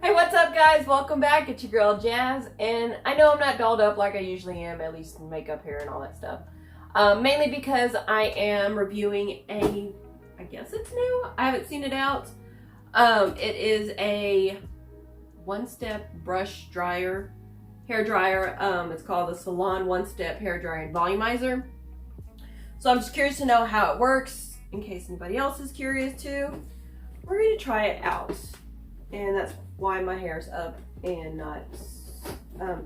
Hey, what's up, guys? Welcome back. It's your girl Jazz, and I know I'm not dolled up like I usually am, at least in makeup, hair, and all that stuff. Mainly because I am reviewing I guess it's new. I haven't seen it out. It is a one-step brush dryer, hair dryer. It's called the Salon one-step hair dryer and volumizer. So I'm just curious to know how it works, in case anybody else is curious too. We're going to try it out. And that's why my hair's up and not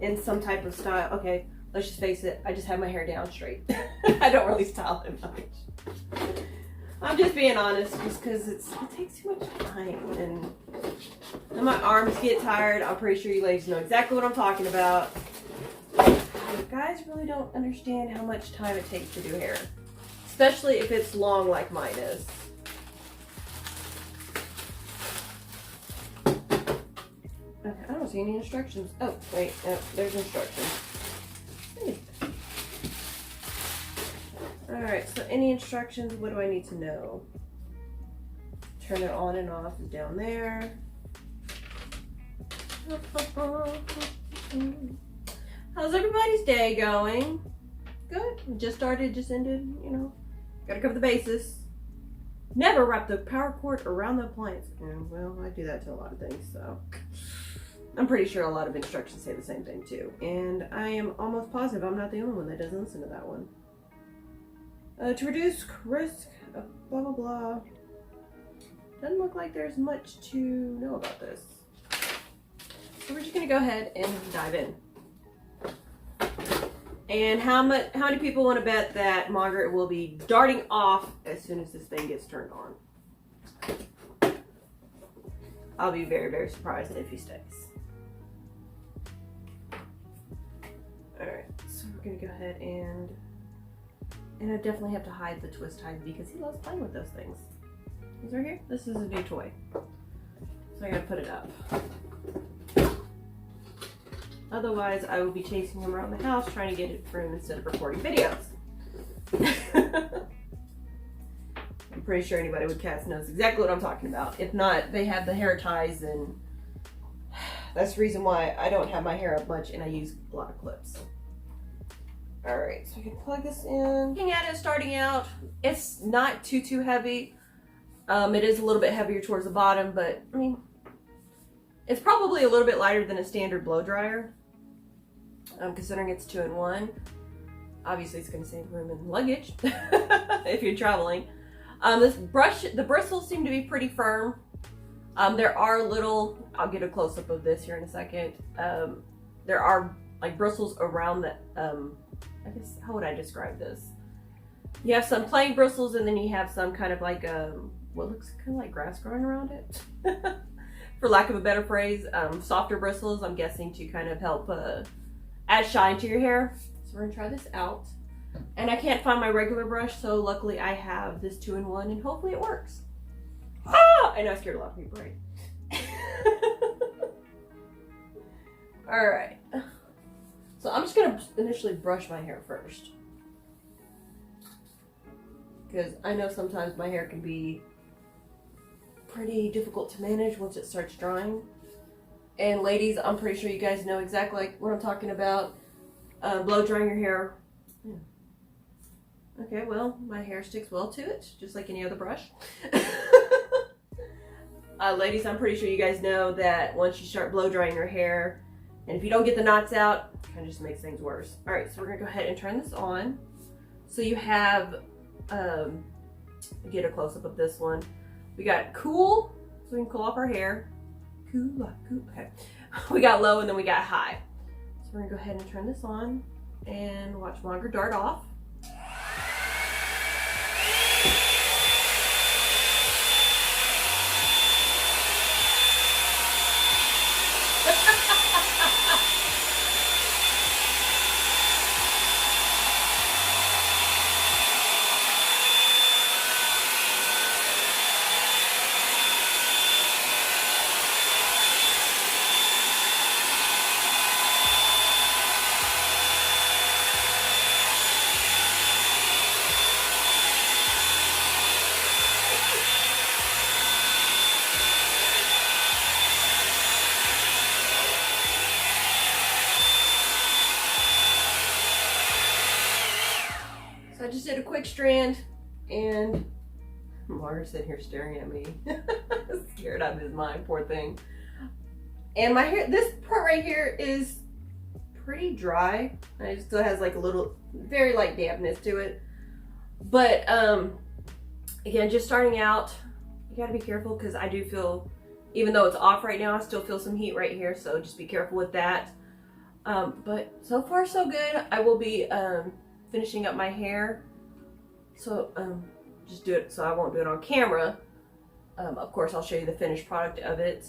in some type of style. Okay, let's just face it, I just have my hair down straight. I don't really style it much. I'm just being honest, just because it takes too much time and my arms get tired. I'm pretty sure you ladies know exactly what I'm talking about. You guys really don't understand how much time it takes to do hair, especially if it's long like mine is. Okay, I don't see any instructions. Oh, wait, no, there's instructions. Alright, so any instructions, what do I need to know? Turn it on and off is down there. How's everybody's day going? Good. Just started, just ended, you know. Gotta cover the bases. Never wrap the power cord around the appliance. Yeah, well, I do that to a lot of things, so. I'm pretty sure a lot of instructions say the same thing too. And I am almost positive I'm not the only one that doesn't listen to that one. To reduce risk of blah blah blah. Doesn't look like there's much to know about this. So we're just gonna go ahead and dive in. And how many people want to bet that Margaret will be darting off as soon as this thing gets turned on? I'll be very, very surprised if he stays. Alright, so we're gonna go ahead and I definitely have to hide the twist ties because he loves playing with those things. He's right here. This is a new toy. So I gotta put it up. Otherwise, I will be chasing him around the house trying to get it for him instead of recording videos. I'm pretty sure anybody with cats knows exactly what I'm talking about. If not, they have the hair ties, and that's the reason why I don't have my hair up much and I use a lot of clips. Alright, so I can plug this in. Looking at it starting out, it's not too heavy. It is a little bit heavier towards the bottom, but I mean, it's probably a little bit lighter than a standard blow dryer. Considering it's 2-in-1. Obviously it's going to save room in luggage if you're traveling. The bristles seem to be pretty firm. There are little, I'll get a close-up of this here in a second. There are like bristles around the, I guess, how would I describe this? You have some plain bristles and then you have some kind of like, what looks kind of like grass growing around it. For lack of a better phrase, softer bristles, I'm guessing, to kind of help add shine to your hair. So we're gonna try this out. And I can't find my regular brush, so luckily I have this 2-in-1 and hopefully it works. Ah! I know I scared a lot of people, right? Alright. So I'm just gonna initially brush my hair first. Because I know sometimes my hair can be pretty difficult to manage once it starts drying. And ladies, I'm pretty sure you guys know exactly like what I'm talking about. Blow drying your hair. Yeah. Okay, well, my hair sticks well to it, just like any other brush. Ladies, I'm pretty sure you guys know that once you start blow drying your hair, and if you don't get the knots out, it kind of just makes things worse. All right, so we're gonna go ahead and turn this on. So you have, get a close-up of this one. We got cool, so we can cool off our hair. Cool, okay. We got low and then we got high. So we're gonna go ahead and turn this on and watch Margaret dart off. did a quick strand, and Margaret's sitting here staring at me, scared out of his mind, poor thing. And my hair, this part right here is pretty dry. It still has like a little, very light dampness to it. But again, just starting out, you gotta be careful because I do feel, even though it's off right now, I still feel some heat right here. So just be careful with that. But so far so good. I will be finishing up my hair. So just do it, so I won't do it on camera. Of course, I'll show you the finished product of it.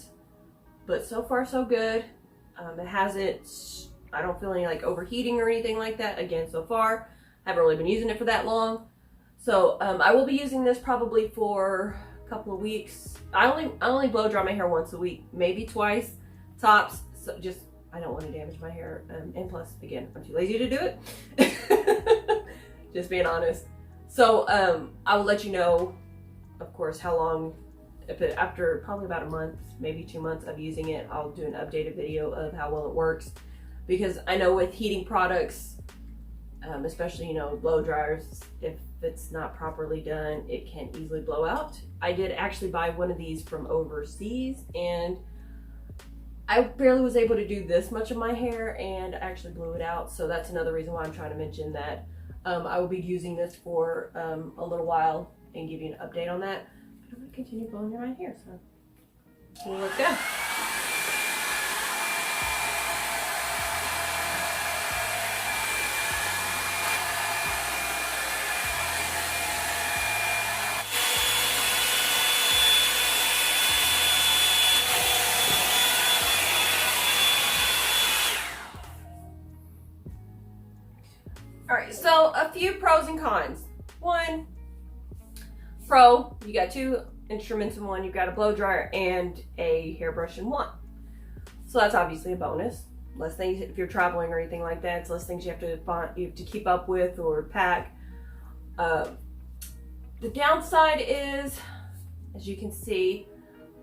But so far so good. It hasn't, I don't feel any like overheating or anything like that. Again, so far, I haven't really been using it for that long. So I will be using this probably for a couple of weeks. I only blow dry my hair once a week, maybe twice tops. So just, I don't want to damage my hair. And plus, again, I'm too lazy to do it. Just being honest. So I will let you know, of course, how long, after probably about a month, maybe 2 months of using it, I'll do an updated video of how well it works. Because I know with heating products, especially, you know, blow dryers, if it's not properly done, it can easily blow out. I did actually buy one of these from overseas, and I barely was able to do this much of my hair, and I actually blew it out. So that's another reason why I'm trying to mention that I will be using this for a little while and give you an update on that. But I'm going to continue blowing dry my hair, so let's go. Alright, so a few pros and cons. One, pro, you got 2 instruments in one. You've got a blow dryer and a hairbrush in one. So that's obviously a bonus. Less things if you're traveling or anything like that. It's less things you have to keep up with or pack. The downside is, as you can see,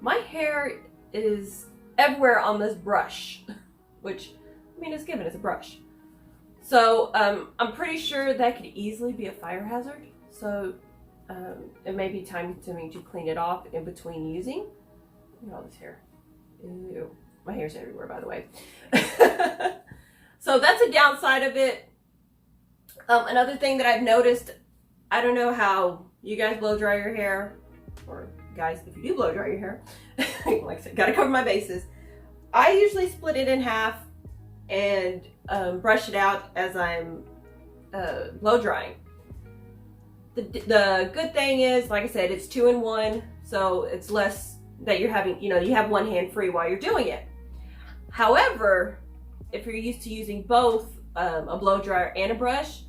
my hair is everywhere on this brush, which, I mean, it's given, it's a brush. So I'm pretty sure that could easily be a fire hazard. So it may be time to me to clean it off in between using. Look at all this hair. Ew. My hair's everywhere, by the way. So that's a downside of it. Another thing that I've noticed, I don't know how you guys blow dry your hair, or guys, if you do blow dry your hair, like I said, gotta cover my bases. I usually split it in half and brush it out as I'm blow drying. The good thing is, like I said, it's 2 in 1, so it's less that you're having, you know, you have one hand free while you're doing it. However, if you're used to using both a blow dryer and a brush,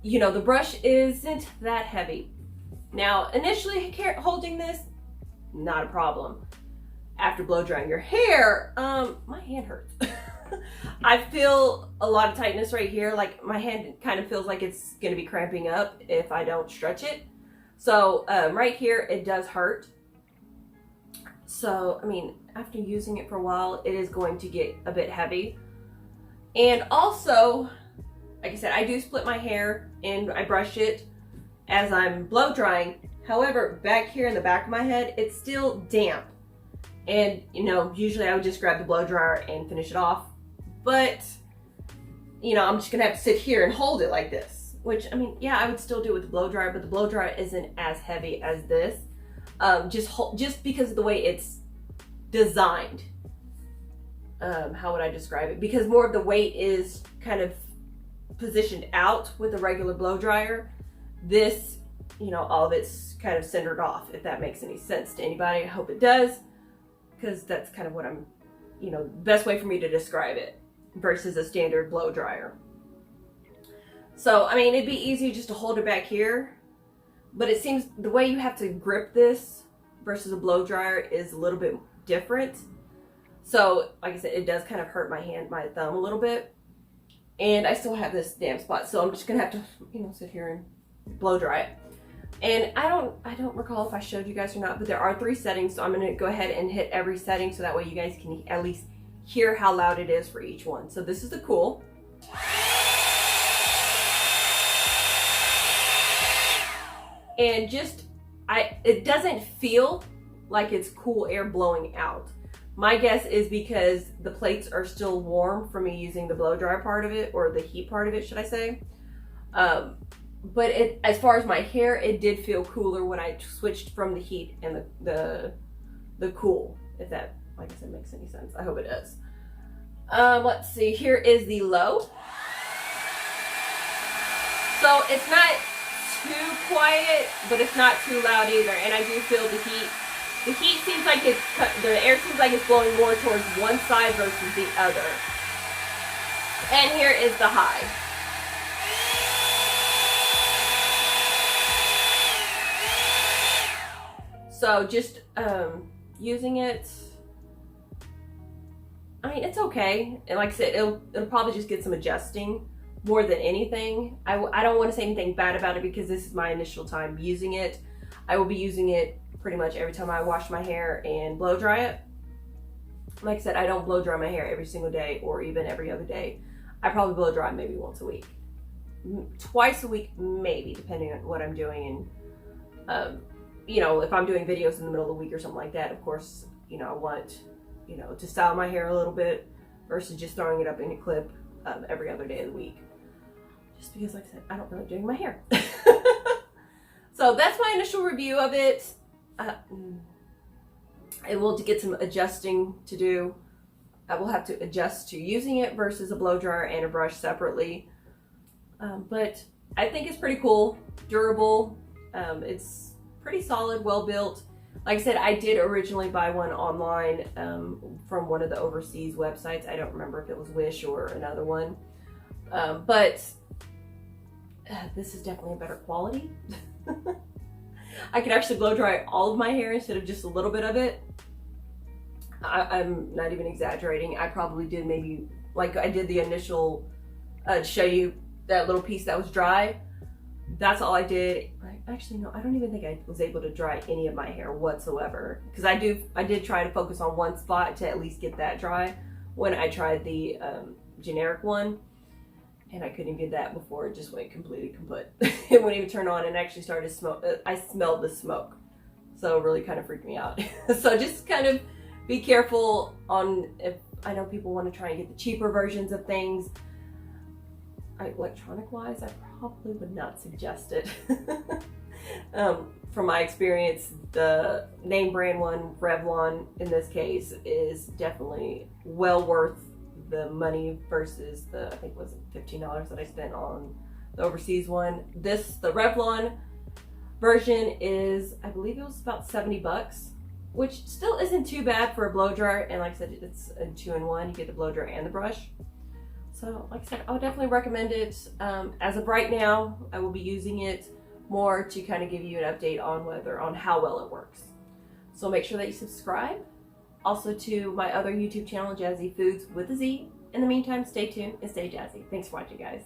you know, the brush isn't that heavy. Now, initially holding this, not a problem. After blow drying your hair, my hand hurts. I feel a lot of tightness right here. Like my hand kind of feels like it's going to be cramping up if I don't stretch it. So right here, it does hurt. So, I mean, after using it for a while, it is going to get a bit heavy. And also, like I said, I do split my hair and I brush it as I'm blow drying. However, back here in the back of my head, it's still damp. And, you know, usually I would just grab the blow dryer and finish it off. But, you know, I'm just going to have to sit here and hold it like this. Which, I mean, yeah, I would still do it with the blow dryer, but the blow dryer isn't as heavy as this. Just because of the way it's designed. How would I describe it? Because more of the weight is kind of positioned out with a regular blow dryer. This, you know, all of it's kind of centered off, if that makes any sense to anybody. I hope it does. Because that's kind of what I'm, you know, best way for me to describe it versus a standard blow dryer. So, I mean, it'd be easy just to hold it back here, but it seems the way you have to grip this versus a blow dryer is a little bit different. So, like I said, it does kind of hurt my hand, my thumb a little bit, and I still have this damp spot. So I'm just gonna have to, you know, sit here and blow dry it. And I don't recall if I showed you guys or not, but there are 3 settings, so I'm gonna go ahead and hit every setting so that way you guys can at least hear how loud it is for each one. So this is the cool. and just, it doesn't feel like it's cool air blowing out. My guess is because the plates are still warm from me using the blow dryer part of it, or the heat part of it, should I say. But as far as my hair, it did feel cooler when I switched from the heat and the cool, if that, like I said, makes any sense. I hope it does. Let's see, here is the low. So it's not too quiet, but it's not too loud either, and I do feel the heat. The heat seems like the air seems like it's blowing more towards one side versus the other. And here is the high. So just using it, I mean, it's okay. And like I said, it'll probably just get some adjusting more than anything. I don't want to say anything bad about it because this is my initial time using it. I will be using it pretty much every time I wash my hair and blow dry it. Like I said, I don't blow dry my hair every single day or even every other day. I probably blow dry maybe once a week. Twice a week maybe, depending on what I'm doing. And you know, if I'm doing videos in the middle of the week or something like that, of course, you know, I want, you know, to style my hair a little bit versus just throwing it up in a clip every other day of the week. Just because, like I said, I don't really like doing my hair. So that's my initial review of it. It will get some adjusting to do. I will have to adjust to using it versus a blow dryer and a brush separately. But I think it's pretty cool, durable. It's pretty solid, well built. Like I said, I did originally buy one online from one of the overseas websites. I don't remember if it was Wish or another one. But this is definitely a better quality. I could actually blow dry all of my hair instead of just a little bit of it. I'm not even exaggerating. I probably did maybe, like I did the initial, to show you that little piece that was dry. That's all I did. Actually, no, I don't even think I was able to dry any of my hair whatsoever. Because I did try to focus on one spot to at least get that dry when I tried the generic one. And I couldn't even get that before it just went completely kaput. It wouldn't even turn on and actually started smoke. I smelled the smoke. So it really kind of freaked me out. So just kind of be careful on, if I know people want to try and get the cheaper versions of things. Electronic wise, I probably would not suggest it. From my experience, the name brand one, Revlon in this case, is definitely well worth the money versus the, I think it was $15 that I spent on the overseas one. The Revlon version is, I believe it was about 70 bucks, which still isn't too bad for a blow dryer. And like I said, it's a 2-in-1. You get the blow dryer and the brush. So like I said, I would definitely recommend it. As of right now, I will be using it more to kind of give you an update on how well it works. So make sure that you subscribe. Also to my other YouTube channel, Jazzy Foodz with a Z. In the meantime, stay tuned and stay jazzy. Thanks for watching, guys.